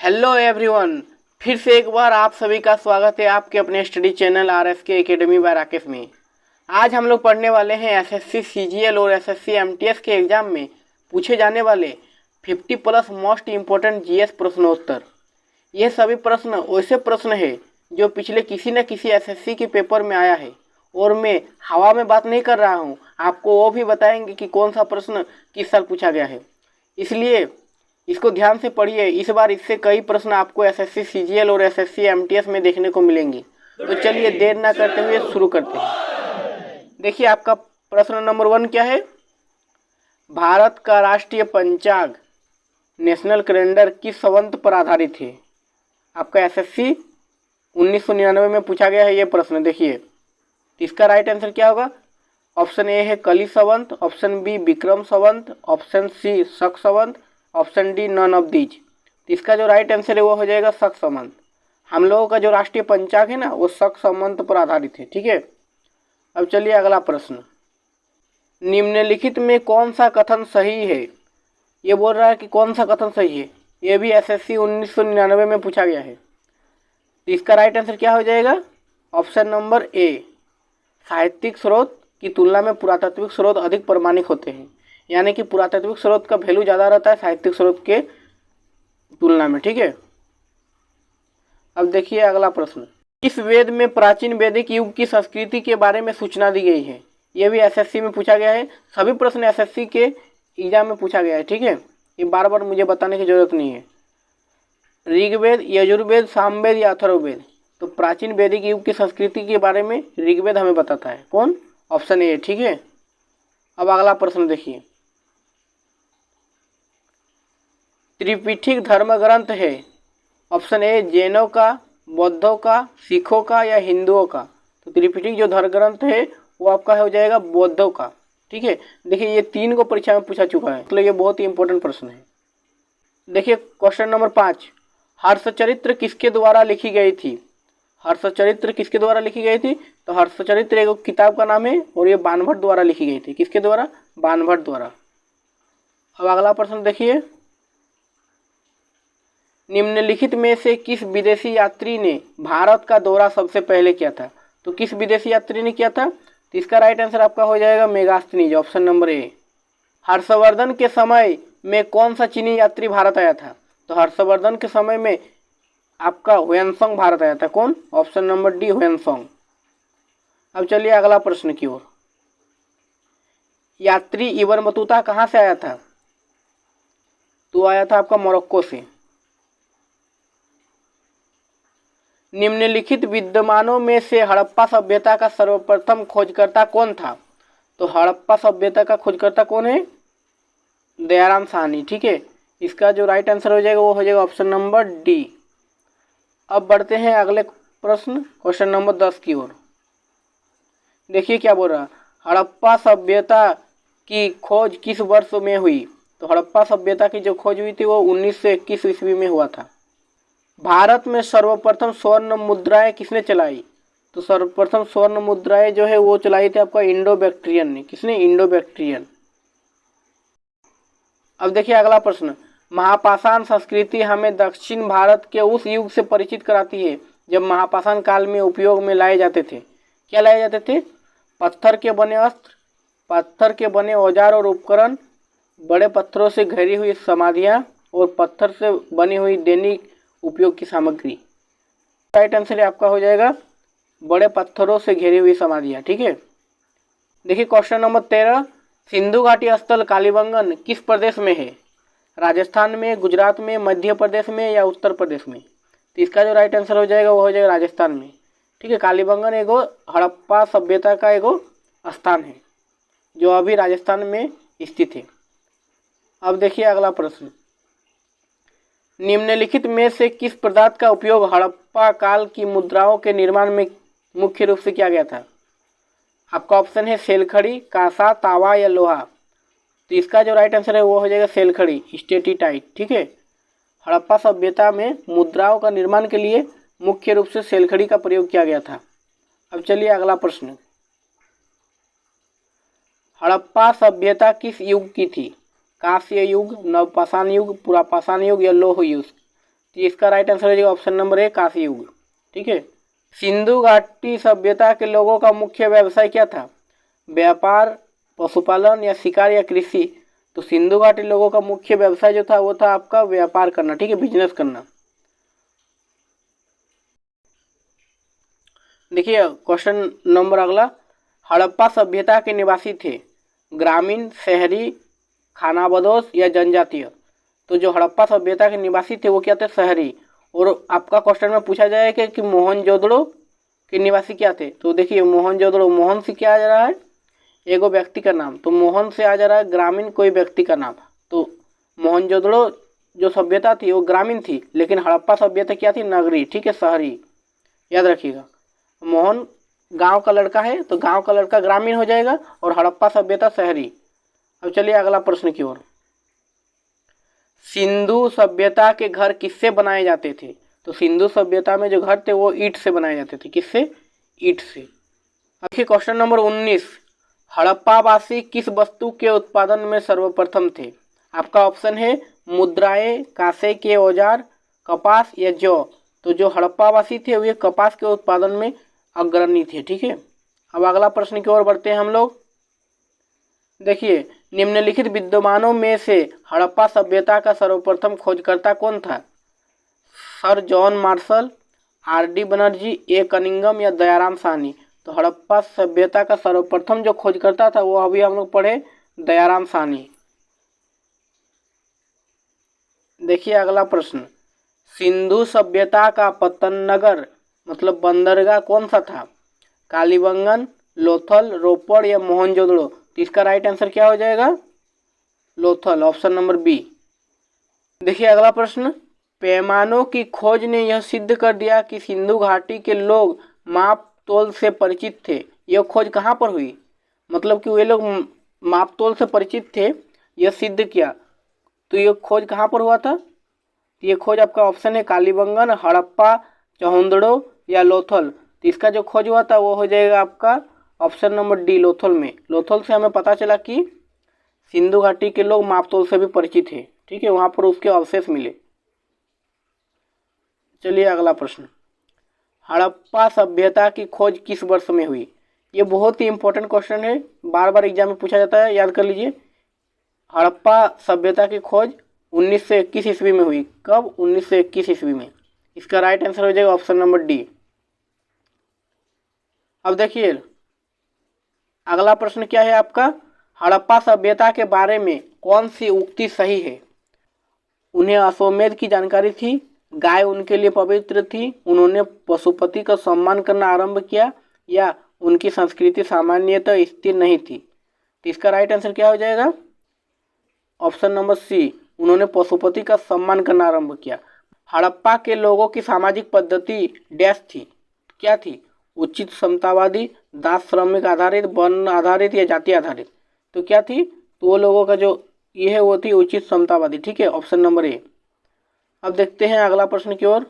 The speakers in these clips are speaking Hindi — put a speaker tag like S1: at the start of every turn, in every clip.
S1: हेलो एवरीवन, फिर से एक बार आप सभी का स्वागत है आपके अपने study channel RSK academy by Rakesh में। आज हम लोग पढ़ने वाले हैं एसएससी सीजीएल और एसएससी एमटीएस के एग्ज़ाम में पूछे जाने वाले 50+ मोस्ट इम्पोर्टेंट जीएस प्रश्नोत्तर। ये सभी प्रश्न वैसे प्रश्न है जो पिछले किसी न किसी एसएससी के पेपर में आया है और मैं हवा में बात नहीं कर रहा हूँ, आपको वो भी बताएंगे कि कौन सा प्रश्न किस साल पूछा गया है। इसलिए इसको ध्यान से पढ़िए। इस बार इससे कई प्रश्न आपको एसएससी सीजीएल और एसएससी एमटीएस में देखने को मिलेंगे। तो चलिए देर ना करते हुए शुरू करते हैं। देखिए आपका प्रश्न नंबर 1 क्या है। भारत का राष्ट्रीय पंचांग नेशनल कैलेंडर किस संवत पर आधारित है। आपका एसएससी 1999 में पूछा गया है ये प्रश्न। देखिए इसका राइट आंसर क्या होगा। ऑप्शन ए है Kali Samvat, option B Vikram Samvat, option C Shaka Samvat, option D none of these. इसका जो राइट आंसर है वो हो जाएगा शक संवत। हम लोगों का जो राष्ट्रीय पंचांग है ना वो शक संवत पर आधारित है। ठीक है, अब चलिए अगला प्रश्न। निम्नलिखित में कौन सा कथन सही है। ये बोल रहा है कि कौन सा कथन सही है। ये भी एसएससी 1999 में पूछा गया है। तो इसका राइट आंसर क्या हो जाएगा। ऑप्शन नंबर ए, साहित्यिक स्रोत की तुलना में पुरातात्विक स्रोत अधिक प्रमाणिक होते हैं। यानी कि पुरातात्विक स्रोत का वैल्यू ज़्यादा रहता है साहित्यिक स्रोत के तुलना में। ठीक है, अब देखिए अगला प्रश्न। इस वेद में प्राचीन वैदिक युग की संस्कृति के बारे में सूचना दी गई है। यह भी एसएससी में पूछा गया है। सभी प्रश्न एसएससी के एग्जाम में पूछा गया है। ठीक है, ये बार बार मुझे बताने की जरूरत नहीं है। ऋग्वेद, यजुर्वेद, सामवेद या अथर्ववेद। तो प्राचीन वैदिक युग की संस्कृति के बारे में ऋग्वेद हमें बताता है। कौन। Option A. ठीक है, अब अगला प्रश्न देखिए। त्रिपिटक धर्म ग्रंथ है। ऑप्शन ए जैनों का, बौद्धों का, सिखों का या हिंदुओं का। तो त्रिपिटक जो धर्म ग्रंथ है वो आपका हो जाएगा बौद्धों का। ठीक है, देखिए ये 3 को परीक्षा में पूछा चुका है, मतलब ये बहुत ही इंपॉर्टेंट प्रश्न है। देखिए क्वेश्चन नंबर 5, हर्षचरित्र किसके द्वारा लिखी गई थी। हर्षचरित्र किसके द्वारा लिखी गई थी। तो हर्षचरित्र एक किताब का नाम है और ये बाणभट्ट द्वारा लिखी गई थी। किसके द्वारा। बाणभट्ट द्वारा। अब अगला प्रश्न देखिए। निम्नलिखित में से किस विदेशी यात्री ने भारत का दौरा सबसे पहले किया था। तो किस विदेशी यात्री ने किया था। तो इसका राइट आंसर आपका हो जाएगा Megasthenes. Option number A. Harshvardhan के समय में कौन सा चीनी यात्री भारत आया था। तो हर्षवर्धन के समय में आपका ह्वेनसांग भारत आया था। कौन। Option number D Hiuen Tsang. अब चलिए अगला प्रश्न की ओर। यात्री इब्न बतूता कहाँ से आया था। तो आया था आपका मोरक्को से। निम्नलिखित विद्यमानों में से हड़प्पा सभ्यता का सर्वप्रथम खोजकर्ता कौन था। तो हड़प्पा सभ्यता का खोजकर्ता कौन है। दयाराम साहनी। ठीक है, इसका जो राइट आंसर हो जाएगा वो हो जाएगा ऑप्शन नंबर डी। अब बढ़ते हैं अगले प्रश्न क्वेश्चन नंबर 10 की ओर। देखिए क्या बोल रहा है। हड़प्पा सभ्यता की खोज किस वर्ष में हुई। तो हड़प्पा सभ्यता की जो खोज हुई थी वो 1921 ईस्वी में हुआ था। भारत में सर्वप्रथम स्वर्ण मुद्राएं किसने चलाई। तो सर्वप्रथम स्वर्ण मुद्राएं जो है वो चलाई थी आपका इंडो बैक्ट्रियन ने। किसने। Indo Bactrian. अब देखिए अगला प्रश्न। महापाषाण संस्कृति हमें दक्षिण भारत के उस युग से परिचित कराती है जब महापाषाण काल में उपयोग में लाए जाते थे। क्या लाए जाते थे। पत्थर के बने अस्त्र, पत्थर के बने औजार और उपकरण, बड़े पत्थरों से घिरी हुई समाधियाँ और पत्थर से बनी हुई दैनिक उपयोग की सामग्री। राइट आंसर आपका हो जाएगा बड़े पत्थरों से घिरी हुई समाधियाँ। ठीक है, देखिए क्वेश्चन नंबर 13, सिंधु घाटी स्थल कालीबंगन किस प्रदेश में है। राजस्थान में, गुजरात में, मध्य प्रदेश में या उत्तर प्रदेश में। तो इसका जो राइट आंसर हो जाएगा वो हो जाएगा राजस्थान में। ठीक है, कालीबंगन एगो हड़प्पा सभ्यता का एगो स्थान है जो अभी राजस्थान में स्थित है। अब देखिए अगला प्रश्न। निम्नलिखित में से किस पदार्थ का उपयोग हड़प्पा काल की मुद्राओं के निर्माण में मुख्य रूप से किया गया था। आपका ऑप्शन है सेलखड़ी, कांसा, तावा या लोहा। तो इसका जो राइट आंसर है वो हो जाएगा सेलखड़ी, स्टेटिटाइट। ठीक है, हड़प्पा सभ्यता में मुद्राओं का निर्माण के लिए मुख्य रूप से सेलखड़ी का प्रयोग किया गया था। अब चलिए अगला प्रश्न। हड़प्पा सभ्यता किस युग की थी। कांस्य युग, नवपाषाण युग, पुरापाषाण युग या लौह युग। तो इसका राइट आंसर हो जाएगा ऑप्शन नंबर ए, कांस्य युग। ठीक है। सिंधु घाटी सभ्यता के लोगों का मुख्य व्यवसाय क्या था? व्यापार, पशुपालन या शिकार या कृषि? तो सिंधु घाटी लोगों का मुख्य व्यवसाय जो था वो था आपका व्यापार करना। ठीक है, बिजनेस करना। देखिए क्वेश्चन नंबर अगला, हड़प्पा सभ्यता के निवासी थे ग्रामीण, शहरी, खानाबदोश या जनजातीय? तो जो हड़प्पा सभ्यता के निवासी थे वो क्या थे? शहरी। और आपका क्वेश्चन में पूछा जाएगा कि मोहनजोदड़ो के निवासी क्या थे? तो देखिए मोहनजोदड़ो, मोहन से क्या आ जा रहा है? एगो व्यक्ति का नाम, तो मोहन से आ जा रहा है ग्रामीण कोई व्यक्ति का नाम। तो मोहनजोदड़ो जो सभ्यता थी वो ग्रामीण थी, लेकिन हड़प्पा सभ्यता क्या थी? नगरी। ठीक है, शहरी। याद रखिएगा, मोहन गांव का लड़का है तो गांव का लड़का ग्रामीण हो जाएगा और हड़प्पा सभ्यता शहरी। अब चलिए अगला प्रश्न की ओर। सिंधु सभ्यता के घर किससे बनाए जाते थे? तो सिंधु सभ्यता में जो घर थे वो ईंट से बनाए जाते थे। किससे? ईंट से। देखिए क्वेश्चन नंबर 19, हड़प्पावासी किस वस्तु के उत्पादन में सर्वप्रथम थे? आपका ऑप्शन है मुद्राएं, कांसे के औजार, कपास या जौ। तो जो हड़प्पावासी थे वे कपास के उत्पादन में अग्रणी थे। ठीक है। अब अगला प्रश्न की ओर बढ़ते हैं हम लोग। देखिए निम्नलिखित विद्वानों में से हड़प्पा सभ्यता का सर्वप्रथम खोजकर्ता कौन था? Sir John Marshall, R D. Banerji, A Cunningham या दयाराम साहनी? तो हड़प्पा सभ्यता का सर्वप्रथम जो खोजकर्ता था वो अभी हम लोग पढ़े, दयाराम साहनी। देखिए अगला प्रश्न, सिंधु सभ्यता का पतन नगर मतलब बंदरगाह कौन सा था? कालीबंगन, लोथल, रोपड़ या मोहनजोदड़ो? तो इसका राइट आंसर क्या हो जाएगा? Lothal, option number B. देखिए अगला प्रश्न, पैमानों की खोज ने यह सिद्ध कर दिया कि सिंधु घाटी के लोग माप तोल से परिचित थे। यह खोज कहाँ पर हुई? मतलब कि वे लोग माप तोल से परिचित थे, यह सिद्ध किया। तो ये खोज कहाँ पर हुआ था? तो ये खोज आपका ऑप्शन है कालीबंगन, हड़प्पा, चौहंदड़ो या लोथल? तो इसका जो खोज हुआ था वो हो जाएगा आपका ऑप्शन नंबर डी, लोथल में। लोथल से हमें पता चला कि सिंधु घाटी के लोग मापतोल से भी परिचित हैं। ठीक है, वहाँ पर उसके अवशेष मिले। चलिए अगला प्रश्न, हड़प्पा सभ्यता की खोज किस वर्ष में हुई? ये बहुत ही इंपॉर्टेंट क्वेश्चन है, बार बार एग्जाम में पूछा जाता है, याद कर लीजिए। हड़प्पा सभ्यता की खोज 1921 ईस्वी में हुई। कब? 1921 ईस्वी में। इसका राइट आंसर हो जाएगा ऑप्शन नंबर डी। अब देखिए अगला प्रश्न क्या है आपका, हड़प्पा सभ्यता के बारे में कौन सी उक्ति सही है? उन्हें अश्वमेध की जानकारी थी, गाय उनके लिए पवित्र थी, उन्होंने पशुपति का सम्मान करना आरंभ किया, या उनकी संस्कृति सामान्यतः स्थिर नहीं थी? तो इसका राइट आंसर क्या हो जाएगा? ऑप्शन नंबर सी, उन्होंने पशुपति का सम्मान करना आरंभ किया। हड़प्पा के लोगों की सामाजिक पद्धति डैश थी? क्या थी? उचित समतावादी, दास श्रमिक आधारित, वर्ण आधारित या जाति आधारित? तो क्या थी? तो वो लोगों का जो ये है वो थी उचित समतावादी। ठीक है, ऑप्शन नंबर ए। अब देखते हैं अगला प्रश्न की ओर।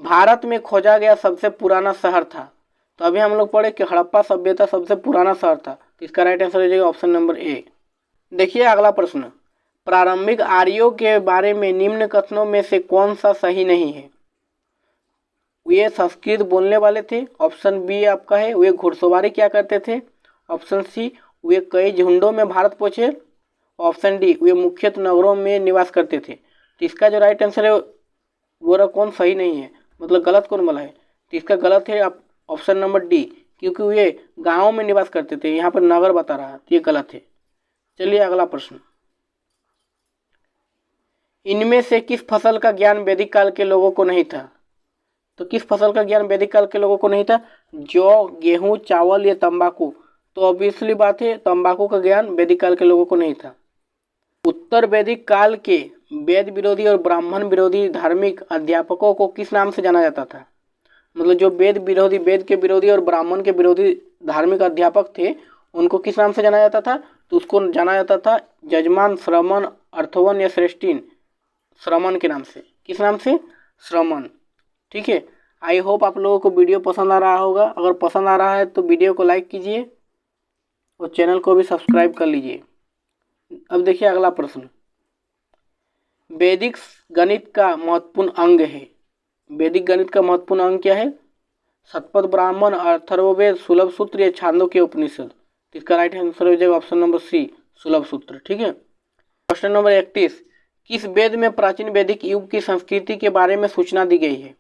S1: भारत में खोजा गया सबसे पुराना शहर था? तो अभी हम लोग पढ़े कि हड़प्पा सभ्यता सबसे पुराना शहर था। तो इसका राइट आंसर हो जाएगा ऑप्शन नंबर ए। देखिए अगला प्रश्न, प्रारंभिक आर्यों के बारे में निम्न कथनों में से कौन सा सही नहीं है? वे संस्कृत बोलने वाले थे, ऑप्शन बी आपका है वे घुड़सवारी क्या करते थे, ऑप्शन सी वे कई झुंडों में भारत पहुंचे, ऑप्शन डी वे मुख्यतः नगरों में निवास करते थे। तो इसका जो राइट आंसर है वो कौन सही नहीं है, मतलब गलत कौन वाला है? तो इसका गलत है आप ऑप्शन नंबर डी, क्योंकि वे गाँव में निवास करते थे, यहाँ पर नगर बता रहा है, तो ये गलत है। चलिए अगला प्रश्न, इनमें से किस फसल का ज्ञान वैदिक काल के लोगों को नहीं था? तो किस फसल का ज्ञान वैदिक काल के लोगों को नहीं था? जौ, गेहूं, चावल या तंबाकू? तो ऑब्वियसली बात है तंबाकू का ज्ञान वैदिक काल के लोगों को नहीं था। उत्तर वैदिक काल के वेद विरोधी और ब्राह्मण विरोधी धार्मिक अध्यापकों को किस नाम से जाना जाता था? मतलब जो वेद विरोधी, वेद के विरोधी और ब्राह्मण के विरोधी धार्मिक अध्यापक थे उनको किस नाम से जाना जाता था? तो उसको जाना जाता था जजमान, श्रमण, अर्थवन या श्रेष्ठीन। श्रमण के नाम से। किस नाम से? श्रमण। ठीक है, आई होप आप लोगों को वीडियो पसंद आ रहा होगा। अगर पसंद आ रहा है तो वीडियो को लाइक कीजिए और चैनल को भी सब्सक्राइब कर लीजिए। अब देखिए अगला प्रश्न, वैदिक गणित का महत्वपूर्ण अंग है। वैदिक गणित का महत्वपूर्ण अंग क्या है? शतपथ ब्राह्मण, अथर्ववेद, सुलभ सूत्र या छांदोग्य उपनिषद। इसका राइट आंसर हो जाएगा ऑप्शन नंबर सी, सुलभ सूत्र। ठीक है। क्वेश्चन नंबर 31, किस वेद में प्राचीन वैदिक युग की संस्कृति के बारे में सूचना दी गई है?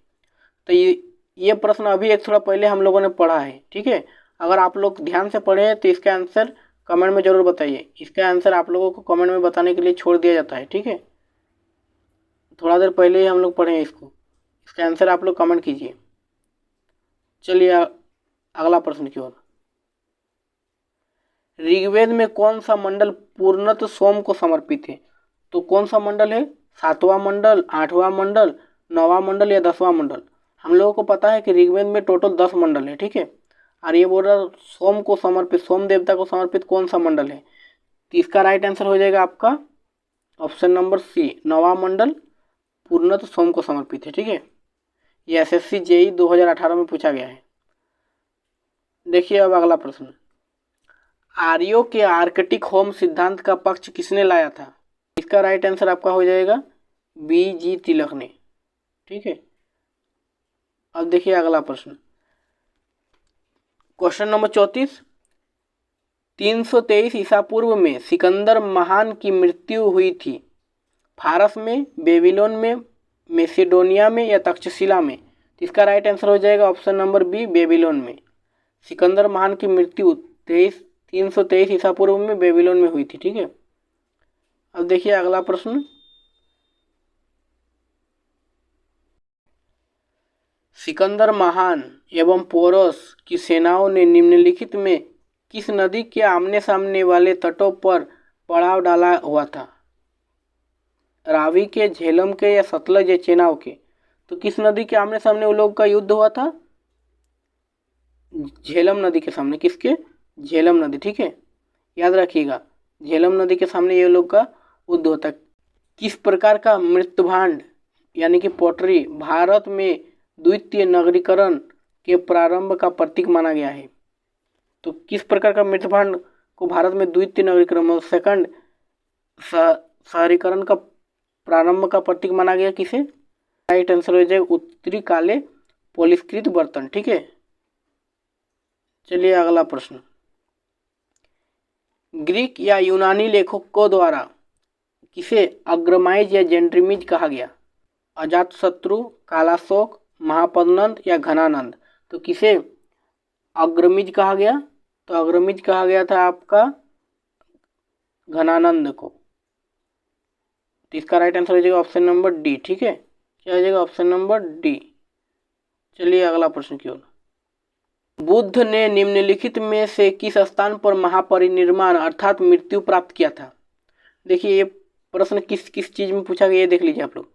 S1: तो ये प्रश्न अभी एक थोड़ा पहले हम लोगों ने पढ़ा है। ठीक है। अगर आप लोग ध्यान से पढ़े हैं तो इसका आंसर कमेंट में जरूर बताइए। इसका आंसर आप लोगों को कमेंट में बताने के लिए छोड़ दिया जाता है। ठीक है। थोड़ा देर पहले ही हम लोग पढ़े हैं इसको। इसका आंसर आप लोग कमेंट कीजिए। चलिए अगला प्रश्न की ओर। ऋग्वेद में कौन सा मंडल पूर्णतः सोम को समर्पित है? तो कौन सा मंडल है? 7वां मंडल, 8वां मंडल, 9वां मंडल या 10वां मंडल? हम लोगों को पता है कि ऋग्वेद में टोटल 10 मंडल है। ठीक है। और ये बोल रहा सोम को समर्पित, सोम देवता को समर्पित कौन सा मंडल है? तो इसका राइट आंसर हो जाएगा आपका ऑप्शन नंबर सी, 9वां मंडल पूर्णतः सोम को समर्पित है। ठीक है। ये एसएससी जेई 2018 में पूछा गया है। देखिए अब अगला प्रश्न, आर्यों के आर्कटिक होम सिद्धांत का पक्ष किसने लाया था? इसका राइट आंसर आपका हो जाएगा बी जी तिलक ने। ठीक है। अब देखिए अगला प्रश्न, क्वेश्चन नंबर 34, 323 ईसा पूर्व में सिकंदर महान की मृत्यु हुई थी। फारस में, बेबीलोन में, मैसेडोनिया में या तक्षशिला में? इसका राइट आंसर हो जाएगा ऑप्शन नंबर बी, बेबीलोन में। सिकंदर महान की मृत्यु 323 ईसा पूर्व में बेबीलोन में हुई थी। ठीक है। अब देखिए अगला प्रश्न, सिकंदर महान एवं पोरस की सेनाओं ने निम्नलिखित में किस नदी के आमने सामने वाले तटों पर पड़ाव डाला हुआ था? रावी के, झेलम के या सतलज या चेनाब के? तो किस नदी के आमने सामने वो लोग का युद्ध हुआ था? झेलम नदी के सामने। किसके? झेलम नदी। ठीक है। याद रखिएगा, झेलम नदी के सामने ये लोग का युद्ध होता है। किस प्रकार का मृत्युभांड यानी कि पोटरी भारत में द्वितीय नगरीकरण के प्रारंभ का प्रतीक माना गया है? तो किस प्रकार का मृत्युभांड को भारत में द्वितीय नगरीकरण, सेकंड शहरीकरण का प्रारंभ का प्रतीक माना गया? किसे? राइट आंसर हो जाएगा उत्तरी काले पॉलिशकृत बर्तन। ठीक है। चलिए अगला प्रश्न, ग्रीक या यूनानी लेखकों द्वारा किसे अग्रमाइज या जेंट्रीमिज कहा गया? अजातशत्रु, कालाशोक, महापद्नंद या घनानंद? तो किसे अग्रमिज कहा गया? तो अग्रमिज कहा गया था आपका घनानंद को। तो इसका राइट आंसर हो जाएगा ऑप्शन नंबर डी। ठीक है। क्या हो जाएगा? Option number D. चलिए अगला प्रश्न की ओर, बुद्ध ने निम्नलिखित में से किस स्थान पर महापरिनिर्वाण अर्थात मृत्यु प्राप्त किया था? देखिए ये प्रश्न किस किस चीज में पूछा गया ये देख लीजिए आप लोग।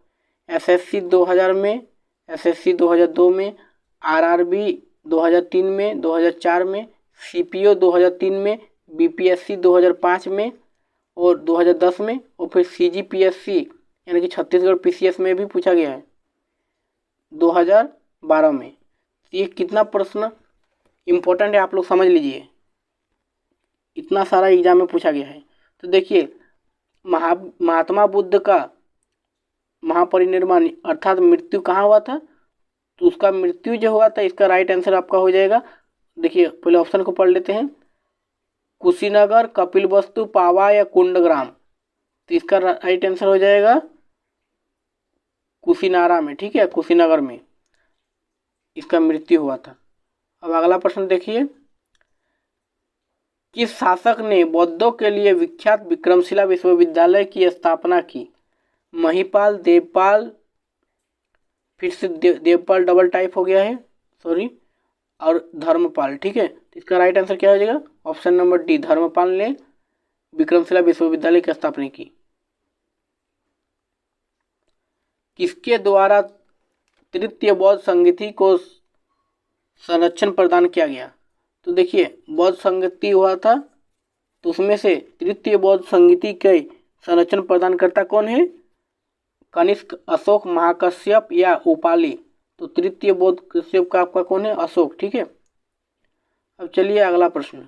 S1: एसएससी 2000 में, एसएससी 2002 में, आरआरबी 2003 में, 2004 में, सीपीओ 2003 में, बीपीएससी 2005 में और 2010 में, और फिर सीजीपीएससी यानी कि छत्तीसगढ़ पीसीएस में भी पूछा गया है 2012 में। ये कितना प्रश्न इम्पोर्टेंट है आप लोग समझ लीजिए, इतना सारा एग्जाम में पूछा गया है। तो देखिए महात्मा बुद्ध का महापरिनिर्वाण अर्थात मृत्यु कहाँ हुआ था? तो उसका मृत्यु जो हुआ था, इसका राइट आंसर आपका हो जाएगा, देखिए पहले ऑप्शन को पढ़ लेते हैं, कुशीनगर, कपिलवस्तु, पावा या कुंडग्राम? तो इसका राइट आंसर हो जाएगा कुशीनारा में। ठीक है। कुशीनगर में इसका मृत्यु हुआ था। अब अगला प्रश्न देखिए, किस शासक ने बौद्धों के लिए विख्यात विक्रमशिला विश्वविद्यालय की स्थापना की? महिपाल, देवपाल, फिर से देवपाल डबल टाइप हो गया है, सॉरी, और धर्मपाल। ठीक है। तो इसका राइट आंसर क्या हो जाएगा? ऑप्शन नंबर डी, धर्मपाल ने विक्रमशिला विश्वविद्यालय की स्थापना की। किसके द्वारा तृतीय बौद्ध संगति को संरक्षण प्रदान किया गया? तो देखिए बौद्ध संगति हुआ था, तो उसमें से तृतीय बौद्ध संगति के संरक्षण प्रदान करता कौन है? कनिष्क, अशोक, महाकश्यप या उपाली? तो तृतीय बौद्ध कश्यप का आपका कौन है? अशोक। ठीक है। अब चलिए अगला प्रश्न,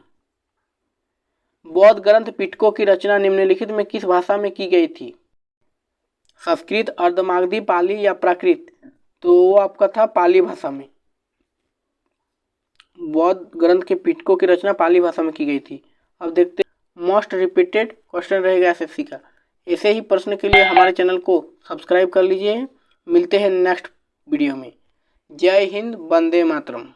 S1: बौद्ध ग्रंथ पिटकों की रचना निम्नलिखित में किस भाषा में की गई थी? संस्कृत, अर्धमागधी, पाली या प्राकृत, तो वो आपका था पाली भाषा में। बौद्ध ग्रंथ के पिटकों की रचना पाली भाषा में की गई थी। अब देखते मोस्ट रिपीटेड क्वेश्चन रहेगा एसएससी का। ऐसे ही प्रश्न के लिए हमारे चैनल को सब्सक्राइब कर लीजिए। मिलते हैं नेक्स्ट वीडियो में। जय हिंद, वंदे मातरम।